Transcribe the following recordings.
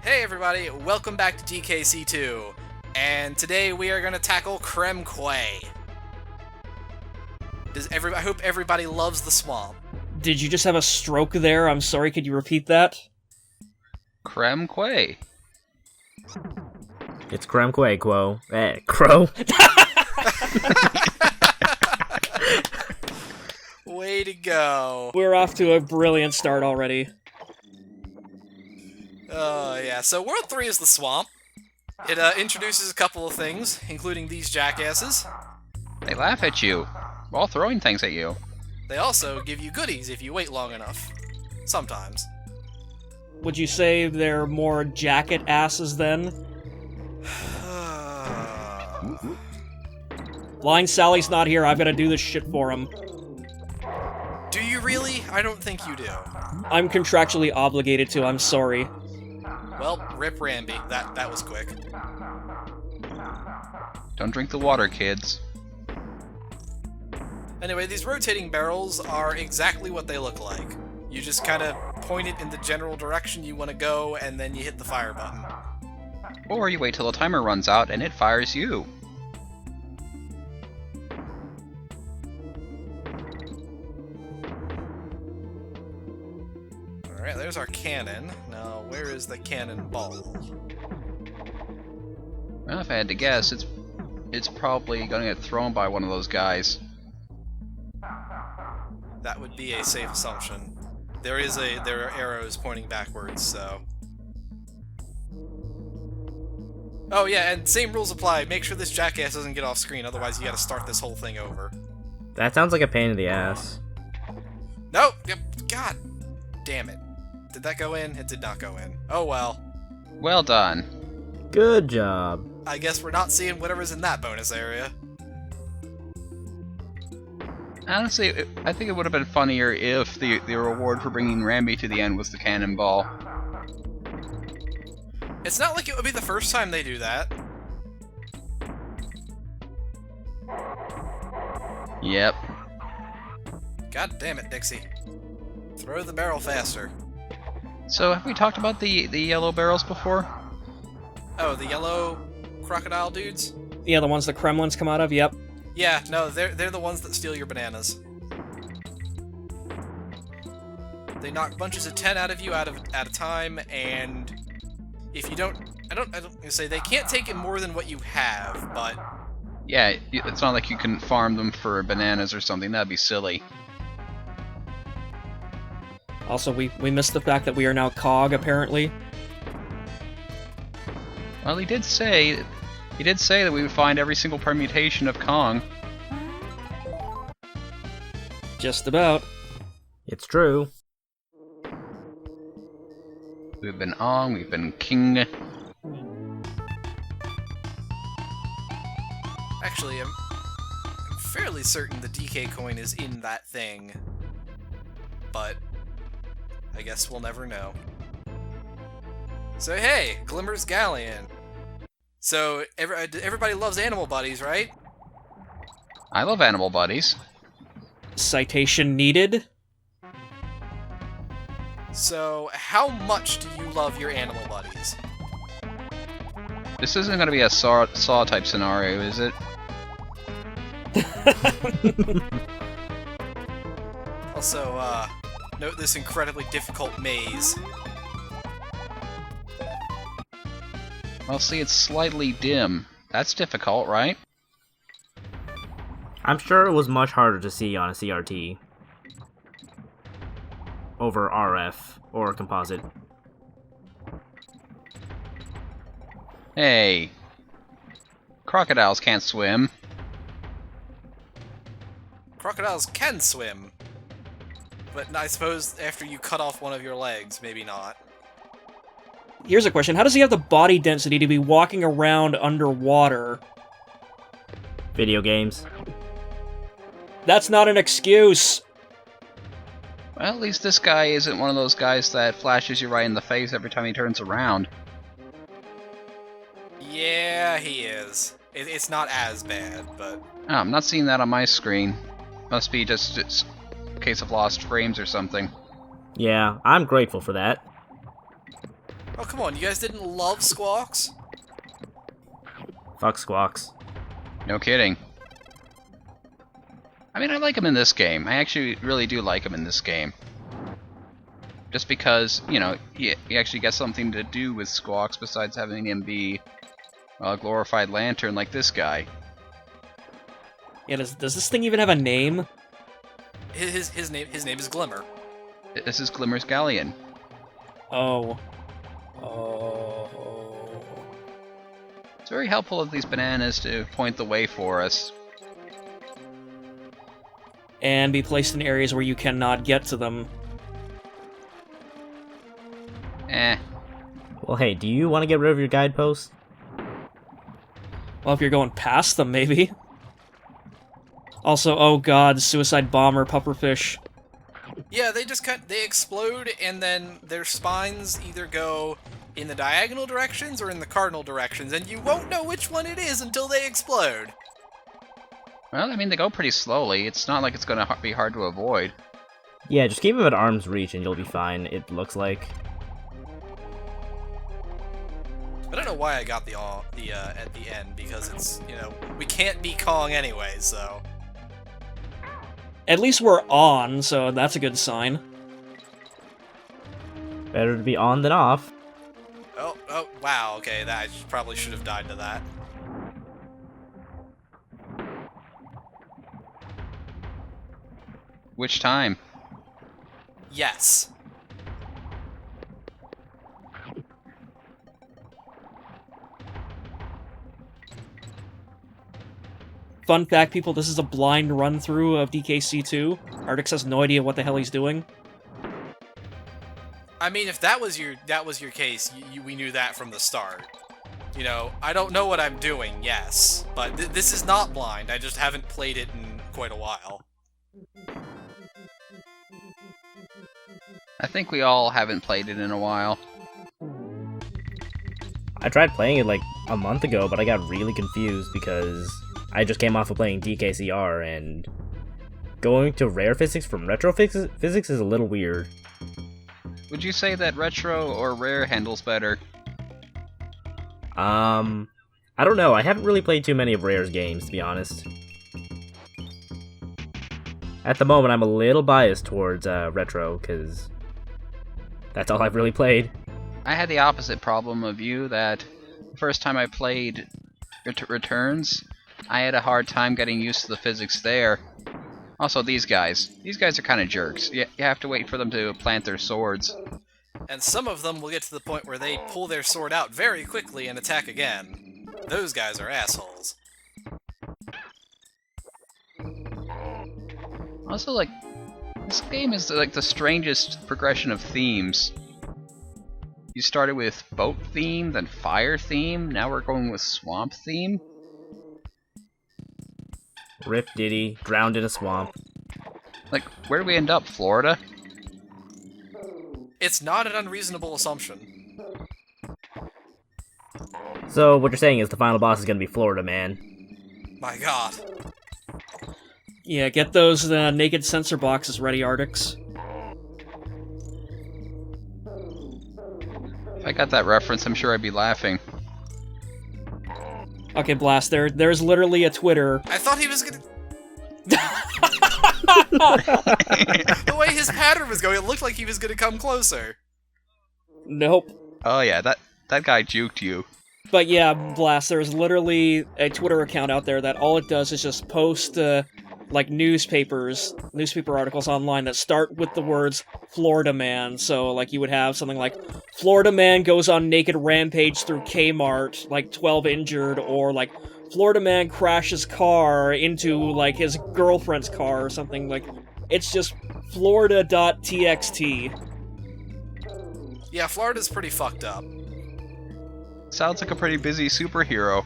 Hey everybody, welcome back to DKC2, and today we are going to tackle Creme Quay. I hope everybody loves the swamp. Did you just have a stroke there? I'm sorry, could you repeat that? Creme Quay. It's Creme Quay, Quo. Crow. Way to go. We're off to a brilliant start already. Yeah, so World 3 is the swamp. It introduces a couple of things, including these jackasses. They laugh at you while throwing things at you. They also give you goodies if you wait long enough. Sometimes. Would you say they're more jacket asses then? Blind Sally's not here, I've gotta do this shit for him. Do you really? I don't think you do. I'm contractually obligated to, I'm sorry. Well, rip Ramby. That was quick. Don't drink the water, kids. Anyway, these rotating barrels are exactly what they look like. You just kind of point it in the general direction you want to go, and then you hit the fire button. Or you wait till the timer runs out and it fires you. Alright, there's our cannon. Now, where is the cannonball? Well, if I had to guess, it's probably going to get thrown by one of those guys. That would be a safe assumption. There are arrows pointing backwards, so... Oh yeah, and same rules apply. Make sure this jackass doesn't get off screen, otherwise you gotta start this whole thing over. That sounds like a pain in the ass. Nope! Yep. God damn it. Did that go in? It did not go in. Oh well. Well done. Good job. I guess we're not seeing whatever's in that bonus area. Honestly, I think it would have been funnier if the reward for bringing Ramby to the end was the cannonball. It's not like it would be the first time they do that. Yep. God damn it, Dixie. Throw the barrel faster. So, have we talked about the yellow barrels before? Oh, the yellow crocodile dudes? Yeah, the ones the Kremlins come out of, yep. Yeah, no, they're the ones that steal your bananas. They knock bunches of 10 out of you at a time, and if you don't, I don't say they can't take it more than what you have, but Yeah, it's not like you can farm them for bananas or something. That'd be silly. Also, we missed the fact that we are now COG, apparently. Well, he did say that we would find every single permutation of Kong. Just about. It's true. We've been Ong, we've been King. actually, I'm fairly certain the DK coin is in that thing, but I guess we'll never know. So hey, Glimmer's Galleon. So everybody loves animal buddies, right? I love animal buddies. Citation needed? So how much do you love your animal buddies? This isn't going to be a Saw type scenario, is it? Also, note this incredibly difficult maze. Well, see, it's slightly dim. That's difficult, right? I'm sure it was much harder to see on a CRT over RF or composite. Hey. Crocodiles can't swim. Crocodiles can swim, but I suppose after you cut off one of your legs, maybe not. Here's a question. How does he have the body density to be walking around underwater? Video games. That's not an excuse! Well, at least this guy isn't one of those guys that flashes you right in the face every time he turns around. Yeah, he is. It's not as bad, but... Oh, I'm not seeing that on my screen. Must be just a case of lost frames or something. Yeah, I'm grateful for that. Oh, come on, you guys didn't love Squawks? Fuck Squawks. No kidding. I mean, I like him in this game. I actually really do like him in this game. Just because, you know, he actually gets something to do with Squawks besides having him be a glorified lantern like this guy. Yeah, does this thing even have a name? His name is Glimmer. This is Glimmer's Galleon. Oh. It's very helpful of these bananas to point the way for us. And be placed in areas where you cannot get to them. Eh. Well, hey, do you want to get rid of your guideposts? Well, if you're going past them, maybe. Also, oh god, suicide bomber pufferfish. Yeah, they explode, and then their spines either go in the diagonal directions or in the cardinal directions, and you won't know which one it is until they explode. Well, I mean, they go pretty slowly. It's not like it's going to be hard to avoid. Yeah, just keep them at arm's reach and you'll be fine, it looks like. I don't know why I got the at the end, because it's, you know, we can't be Kong anyway, so... At least we're on, so that's a good sign. Better to be on than off. Oh, wow, okay, I probably should have died to that. Which time? Yes. Fun fact, people, this is a blind run-through of DKC2. Artix has no idea what the hell he's doing. I mean, if that was your case, we knew that from the start. You know, I don't know what I'm doing, yes, but this is not blind. I just haven't played it in quite a while. I think we all haven't played it in a while. I tried playing it like a month ago, but I got really confused because I just came off of playing DKCR, and going to rare physics from retro physics is a little weird. Would you say that retro or rare handles better? I don't know. I haven't really played too many of Rare's games, to be honest. At the moment, I'm a little biased towards retro, because that's all I've really played. I had the opposite problem of you, that the first time I played Returns, I had a hard time getting used to the physics there. Also, these guys. These guys are kind of jerks. You have to wait for them to plant their swords. And some of them will get to the point where they pull their sword out very quickly and attack again. Those guys are assholes. Also, like, this game is like the strangest progression of themes. You started with boat theme, then fire theme, now we're going with swamp theme. Rip Diddy, drowned in a swamp. Like, where do we end up? Florida? It's not an unreasonable assumption. So, what you're saying is the final boss is gonna be Florida, man. My god. Yeah, get those naked sensor boxes ready, Artix. If I got that reference, I'm sure I'd be laughing. Okay, Blast, there's literally a Twitter. I thought he was gonna... The way his pattern was going, it looked like he was gonna come closer. Nope. Oh yeah, that guy juked you. But yeah, Blast, there's literally a Twitter account out there that all it does is just post, like, newspaper articles online that start with the words Florida Man. So, like, you would have something like, Florida Man goes on naked rampage through Kmart, like, 12 injured, or, like, Florida Man crashes car into, like, his girlfriend's car or something. Like, it's just Florida.txt. Yeah, Florida's pretty fucked up. Sounds like a pretty busy superhero.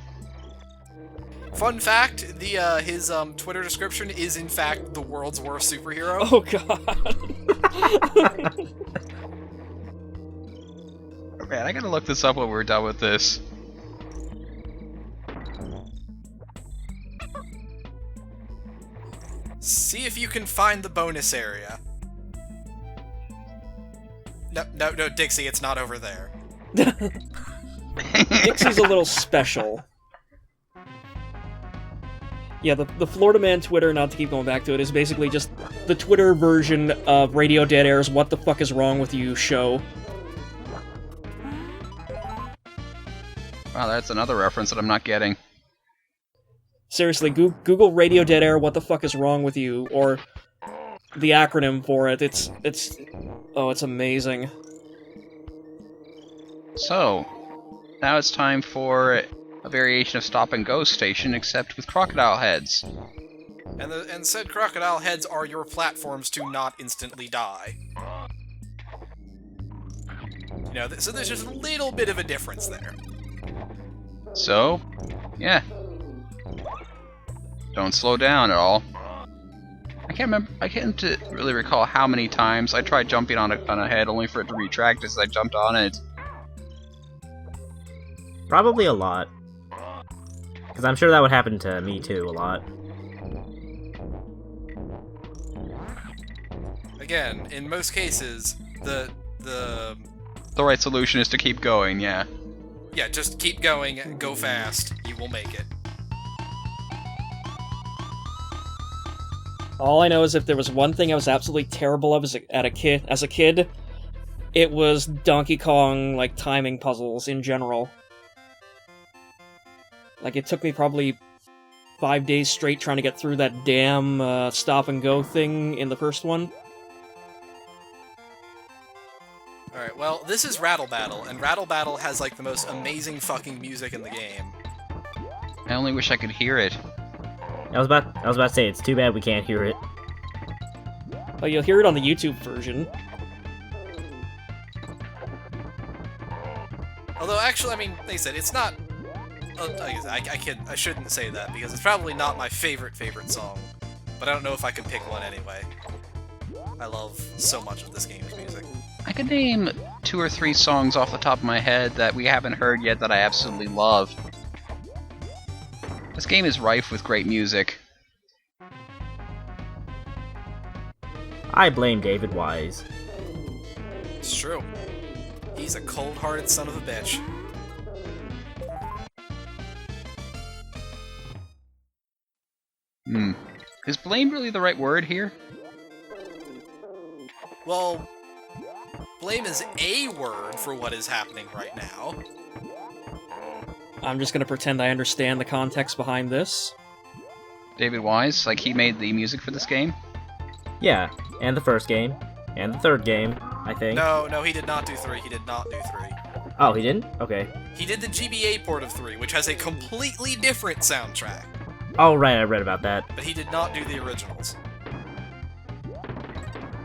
Fun fact, his Twitter description is in fact the world's worst superhero. Oh god. Man, I gotta look this up when we're done with this. See if you can find the bonus area. No, Dixie, it's not over there. Dixie's a little special. Yeah, the Florida Man Twitter, not to keep going back to it, is basically just the Twitter version of Radio Dead Air's What the Fuck Is Wrong With You show. Wow, that's another reference that I'm not getting. Seriously, Google Radio Dead Air What the Fuck Is Wrong With You, or the acronym for it. It's amazing. So, now it's time for a variation of Stop and Go Station, except with crocodile heads. And said crocodile heads are your platforms to not instantly die. You know, so there's just a little bit of a difference there. So, yeah. Don't slow down at all. I can't really recall how many times I tried jumping on a head only for it to retract as I jumped on it. Probably a lot. Because I'm sure that would happen to me too, a lot. Again, in most cases, the right solution is to keep going, yeah. Yeah, just keep going, go fast, you will make it. All I know is if there was one thing I was absolutely terrible of as a kid, it was Donkey Kong, like, timing puzzles in general. Like, it took me probably 5 days straight trying to get through that damn stop-and-go thing in the first one. Alright, well, this is Rattle Battle, and Rattle Battle has, like, the most amazing fucking music in the game. I only wish I could hear it. I was about to say, it's too bad we can't hear it. But you'll hear it on the YouTube version. Although, actually, I mean, like I said, it's not... I shouldn't say that, because it's probably not my favorite song. But I don't know if I can pick one anyway. I love so much of this game's music. I could name 2 or 3 songs off the top of my head that we haven't heard yet that I absolutely love. This game is rife with great music. I blame David Wise. It's true. He's a cold-hearted son of a bitch. Is blame really the right word here? Well, blame is a word for what is happening right now. I'm just gonna pretend I understand the context behind this. David Wise, like he made the music for this game? Yeah, and the first game, and the third game, I think. No, he did not do 3. He did not do 3. Oh, he didn't? Okay. He did the GBA port of 3, which has a completely different soundtrack. Oh, right, I read about that. But he did not do the originals.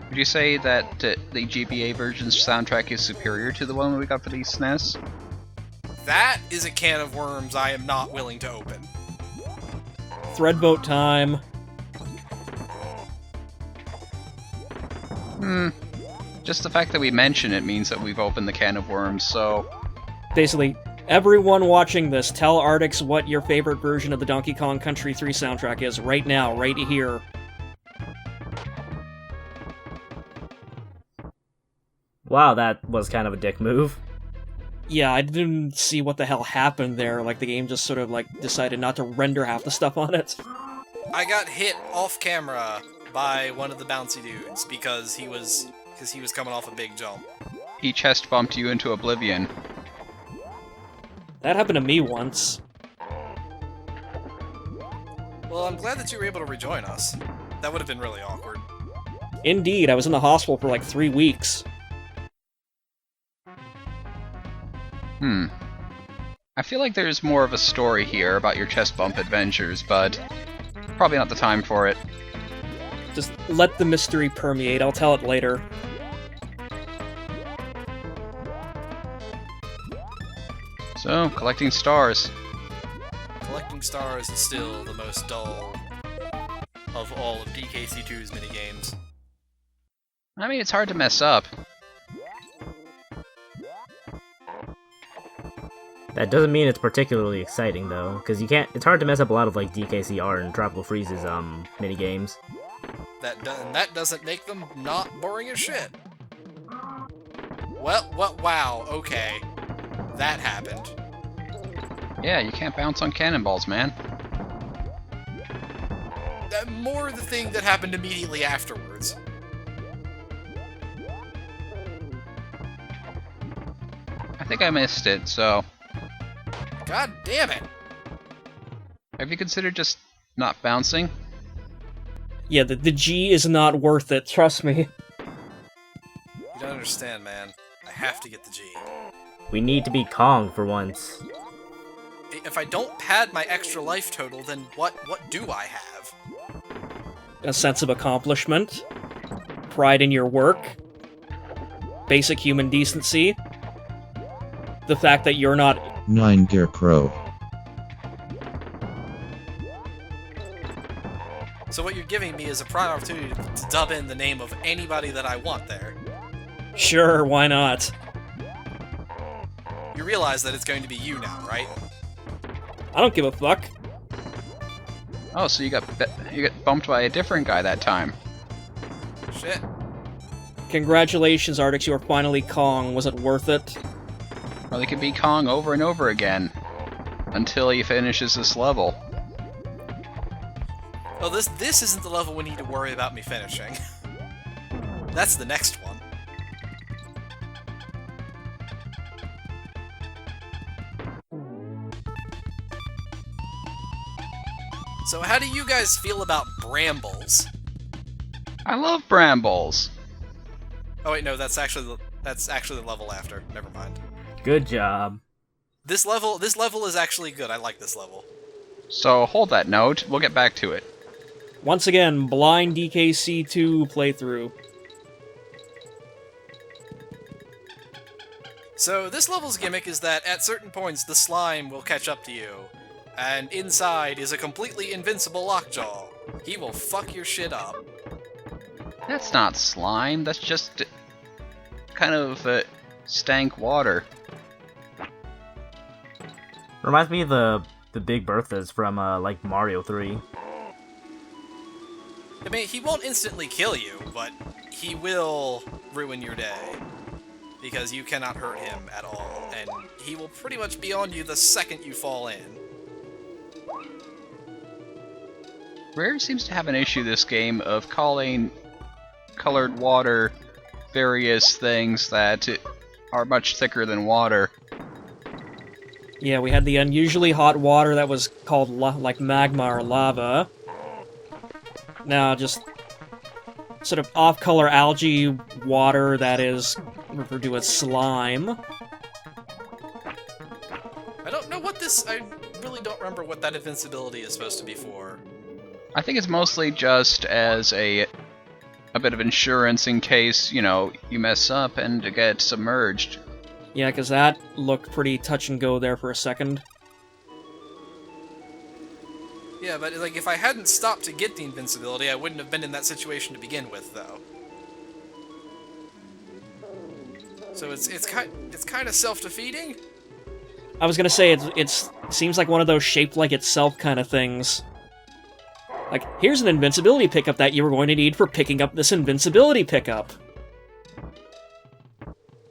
Would you say that the GBA version's soundtrack is superior to the one we got for the SNES? That is a can of worms I am not willing to open. Thread vote time. Just the fact that we mention it means that we've opened the can of worms, so... Basically, everyone watching this, tell Artix what your favorite version of the Donkey Kong Country 3 soundtrack is right now, right here. Wow, that was kind of a dick move. Yeah, I didn't see what the hell happened there, like the game just sort of like decided not to render half the stuff on it. I got hit off camera by one of the bouncy dudes because he was coming off a big jump. He chest bumped you into oblivion. That happened to me once. Well, I'm glad that you were able to rejoin us. That would have been really awkward. Indeed, I was in the hospital for like 3 weeks. I feel like there's more of a story here about your chest bump adventures, but probably not the time for it. Just let the mystery permeate, I'll tell it later. So, collecting stars. Collecting stars is still the most dull of all of DKC2's minigames. I mean, it's hard to mess up. That doesn't mean it's particularly exciting, though, because it's hard to mess up a lot of, like, DKCR and Tropical Freeze's, minigames. That doesn't make them not boring as shit. Well, wow, okay. that happened. Yeah, you can't bounce on cannonballs, man. More the thing that happened immediately afterwards. I think I missed it, so... God damn it! Have you considered just not bouncing? Yeah, the G is not worth it, trust me. You don't understand, man. I have to get the G. We need to be Kong for once. If I don't pad my extra life total, then what do I have? A sense of accomplishment, pride in your work, basic human decency, the fact that you're not... 9 Gear Crow. So what you're giving me is a prime opportunity to dub in the name of anybody that I want there. Sure, why not? You realize that it's going to be you now, right? I don't give a fuck. Oh, so you got bumped by a different guy that time. Shit. Congratulations, Artix, you are finally Kong. Was it worth it? Well, he could be Kong over and over again. Until he finishes this level. Well, this isn't the level we need to worry about me finishing. That's the next one. So how do you guys feel about brambles? I love brambles. Oh wait, no, that's actually the level after. Never mind. Good job. This level is actually good. I like this level. So hold that note. We'll get back to it. Once again, blind DKC2 playthrough. So this level's gimmick is that at certain points the slime will catch up to you, and inside is a completely invincible lockjaw. He will fuck your shit up. That's not slime. That's just kind of stank water. Reminds me of the Big Berthas from like Mario 3. I mean, he won't instantly kill you, but he will ruin your day. Because you cannot hurt him at all, and he will pretty much be on you the second you fall in. Rare seems to have an issue this game of calling colored water various things that are much thicker than water. Yeah, we had the unusually hot water that was called like magma or lava. Now just sort of off-color algae water that is referred to as slime. I don't know what this... I really don't remember what that invincibility is supposed to be for. I think it's mostly just as a bit of insurance in case, you know, you mess up and get submerged. Yeah, because that looked pretty touch and go there for a second. Yeah, but like if I hadn't stopped to get the invincibility, I wouldn't have been in that situation to begin with, though. So it's kind of self-defeating. I was gonna say it seems like one of those shaped like itself kind of things. Like, here's an invincibility pickup that you were going to need for picking up this invincibility pickup.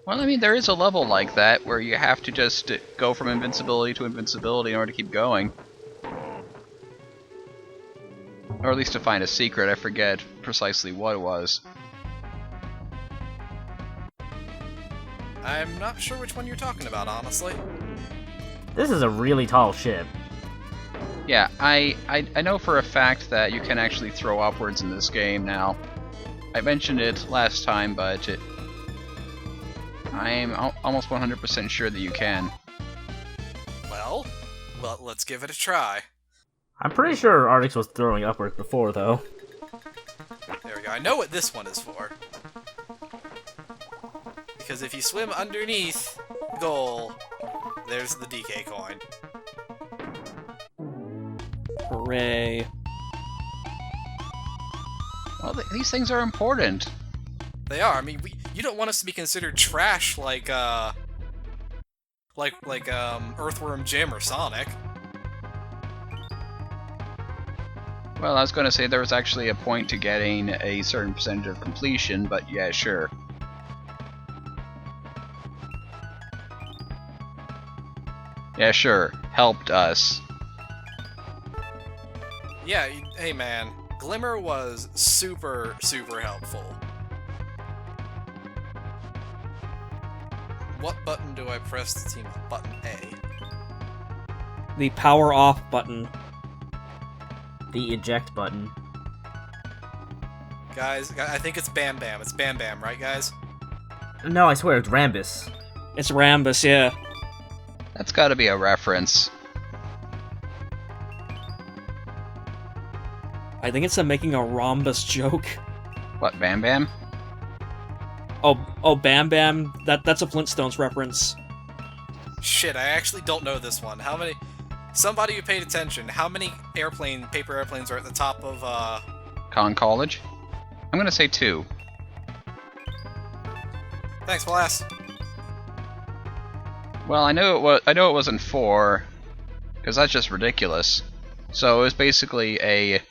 Well, I mean, there is a level like that where you have to just go from invincibility to invincibility in order to keep going. Or at least to find a secret. I forget precisely what it was. I'm not sure which one you're talking about, honestly. This is a really tall ship. Yeah, I know for a fact that you can actually throw upwards in this game now. I mentioned it last time, but I'm almost 100% sure that you can. Well, let's give it a try. I'm pretty sure Artix was throwing upwards before, though. There we go. I know what this one is for. Because if you swim underneath goal, there's the DK coin. Hooray. Well, these things are important. They are. I mean, you don't want us to be considered trash like Earthworm Jim or Sonic. Well, I was going to say there was actually a point to getting a certain percentage of completion, but yeah, sure. Yeah, sure. Helped us. Yeah, hey man, Glimmer was super, super helpful. What button do I press to team up? Button A. The power off button. The eject button. Guys, I think it's Bam Bam. It's Bam Bam, right guys? No, I swear, it's Rambus. It's Rambus, yeah. That's gotta be a reference. I think it's making a Rhombus joke. What, Bam Bam? Oh, Bam Bam. That's a Flintstones reference. Shit, I actually don't know this one. How many... Somebody who paid attention, how many paper airplanes are at the top of, Con College? I'm gonna say 2. Thanks, Blast. Well, I know it wasn't 4, because that's just ridiculous. So it was basically a...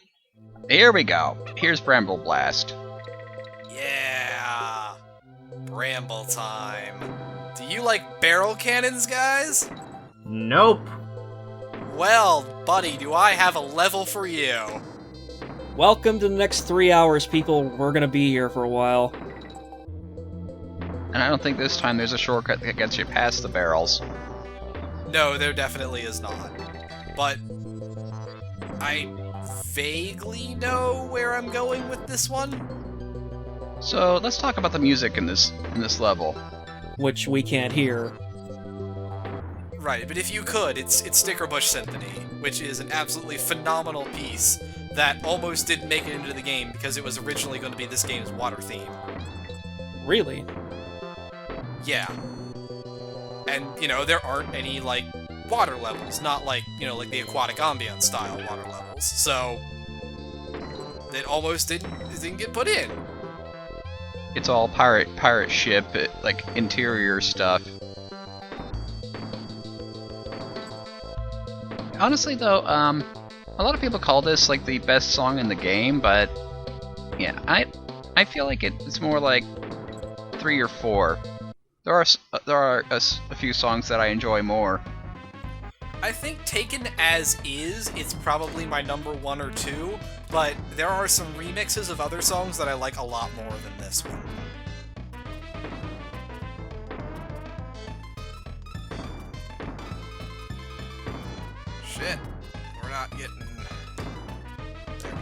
Here we go. Here's Bramble Blast. Yeah! Bramble time. Do you like barrel cannons, guys? Nope. Well, buddy, do I have a level for you. Welcome to the next 3 hours, people. We're gonna be here for a while. And I don't think this time there's a shortcut that gets you past the barrels. No, there definitely is not. But I vaguely know where I'm going with this one. So let's talk about the music in this level. Which we can't hear. Right, but if you could, it's Stickerbush Symphony, which is an absolutely phenomenal piece that almost didn't make it into the game because it was originally going to be this game's water theme. Really? Yeah. And, you know, there aren't any, like, water levels, not like, you know, like the aquatic ambience style water levels, so it almost didn't get put in. It's all pirate ship, like, interior stuff. Honestly, though, a lot of people call this, like, the best song in the game, but yeah, I feel like it's more like 3 or 4. There are a few songs that I enjoy more. I think taken as is, it's probably my number 1 or 2, but there are some remixes of other songs that I like a lot more than this one. Shit, we're not getting... There we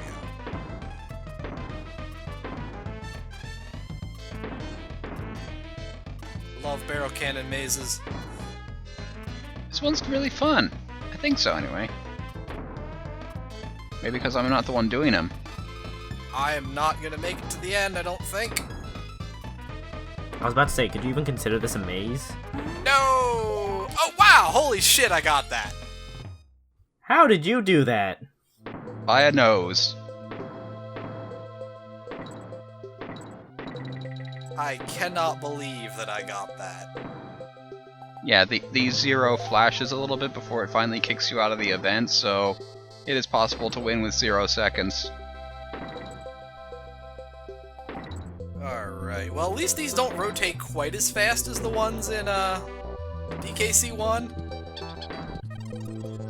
go. Love barrel cannon mazes. This one's really fun. I think so, anyway. Maybe because I'm not the one doing them. I am not gonna make it to the end, I don't think. I was about to say, could you even consider this a maze? No! Oh, wow! Holy shit, I got that! How did you do that? By a nose. I cannot believe that I got that. Yeah, the 0 flashes a little bit before it finally kicks you out of the event, so it is possible to win with 0 seconds. Alright, well at least these don't rotate quite as fast as the ones in, DKC1.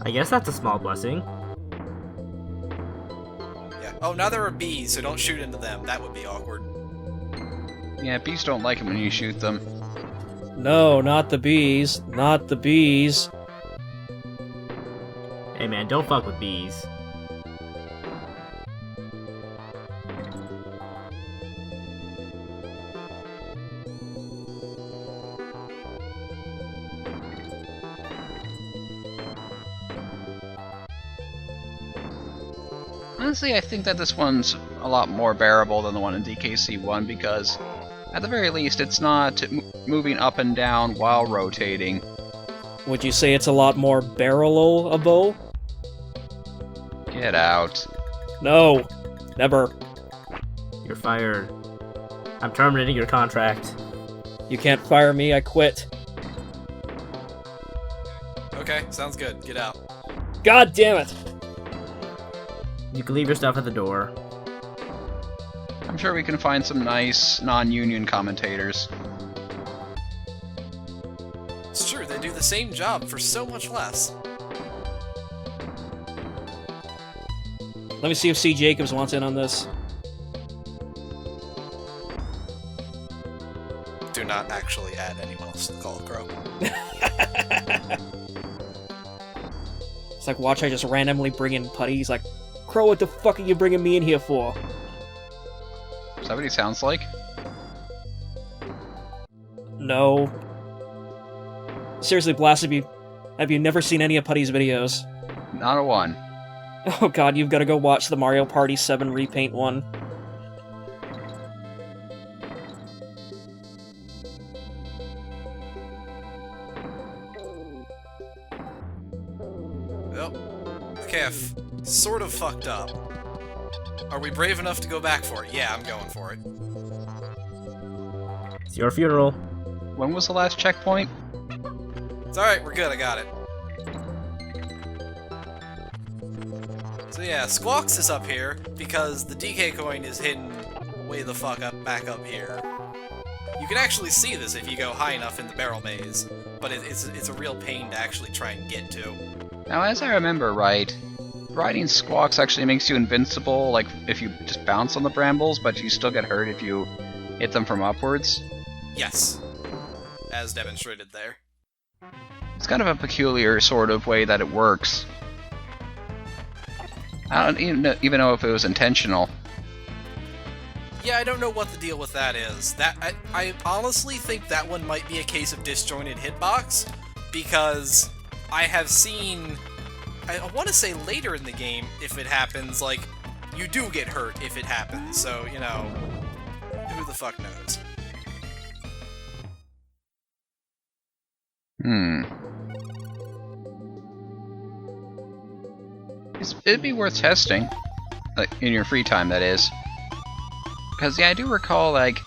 I guess that's a small blessing. Yeah. Oh, now there are bees, so don't shoot into them. That would be awkward. Yeah, bees don't like it when you shoot them. No, not the bees. Not the bees. Hey man, don't fuck with bees. Honestly, I think that this one's a lot more bearable than the one in DKC1 because, at the very least, it's not moving up and down while rotating. Would you say it's a lot more barrelable? Get out. No. Never. You're fired. I'm terminating your contract. You can't fire me, I quit. Okay, sounds good. Get out. God damn it! You can leave your stuff at the door. I'm sure we can find some nice non-union commentators. It's true, they do the same job for so much less. Let me see if C. Jacobs wants in on this. Do not actually add anyone else to the call, Crow. It's like, watch I just randomly bring in Putty. He's like, Crow, what the fuck are you bringing me in here for? Is that what he sounds like? No. Seriously, Blast, have you never seen any of Putty's videos? Not a one. Oh god, you've got to go watch the Mario Party 7 repaint one. Okay, I've sort of fucked up. Are we brave enough to go back for it? Yeah, I'm going for it. It's your funeral. When was the last checkpoint? It's alright, we're good, I got it. So yeah, Squawks is up here because the DK coin is hidden way the fuck up back up here. You can actually see this if you go high enough in the barrel maze, but it's a real pain to actually try and get to. Now, as I remember right, riding Squawks actually makes you invincible, like if you just bounce on the brambles, but you still get hurt if you hit them from upwards. Yes, as demonstrated there. It's kind of a peculiar sort of way that it works. I don't even know if it was intentional. Yeah, I don't know what the deal with that is. I honestly think that one might be a case of disjointed hitbox, because I have seen, I want to say later in the game, if it happens, like, you do get hurt if it happens, so, you know, who the fuck knows? It'd be worth testing, like, in your free time, that is. Because, yeah, I do recall, like,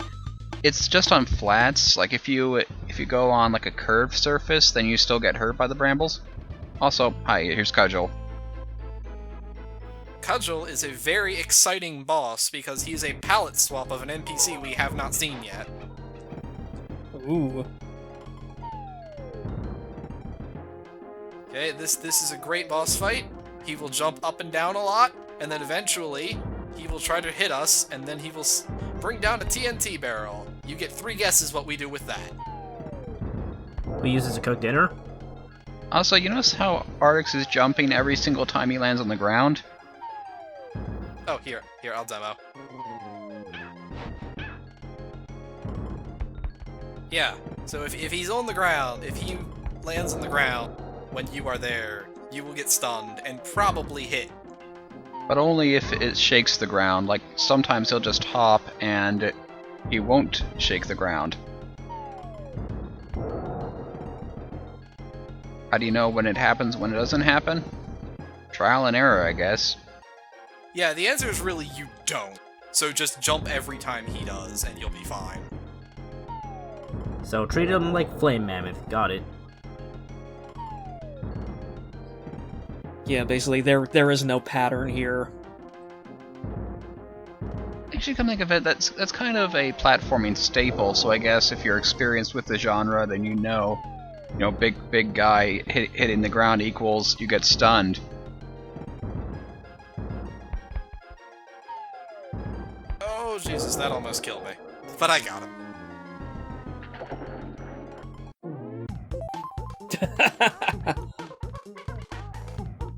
it's just on flats. Like, if you go on, like, a curved surface, then you still get hurt by the brambles. Also, hi, here's Kudel. Kudel is a very exciting boss because he's a palette swap of an NPC we have not seen yet. Ooh. Okay, this is a great boss fight. He will jump up and down a lot, and then eventually he will try to hit us, and then he will bring down a TNT barrel. You get 3 guesses what we do with that. We use it to cook dinner? Also, you notice how Artix is jumping every single time he lands on the ground? Oh, here, I'll demo. Yeah, so if he's on the ground, if he lands on the ground when you are there, you will get stunned and probably hit. But only if it shakes the ground. Like, sometimes he'll just hop and he won't shake the ground. How do you know when it happens, when it doesn't happen? Trial and error, I guess. Yeah, the answer is really you don't. So just jump every time he does, and you'll be fine. So treat him like Flame Mammoth. Got it. Yeah, basically, there is no pattern here. Actually, come think of it, that's kind of a platforming staple, so I guess if you're experienced with the genre, then you know, big guy hitting the ground equals you get stunned. Oh, Jesus, that almost killed me. But I got him.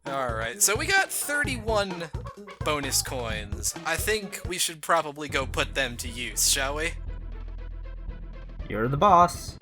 Alright, so we got 31 bonus coins. I think we should probably go put them to use, shall we? You're the boss.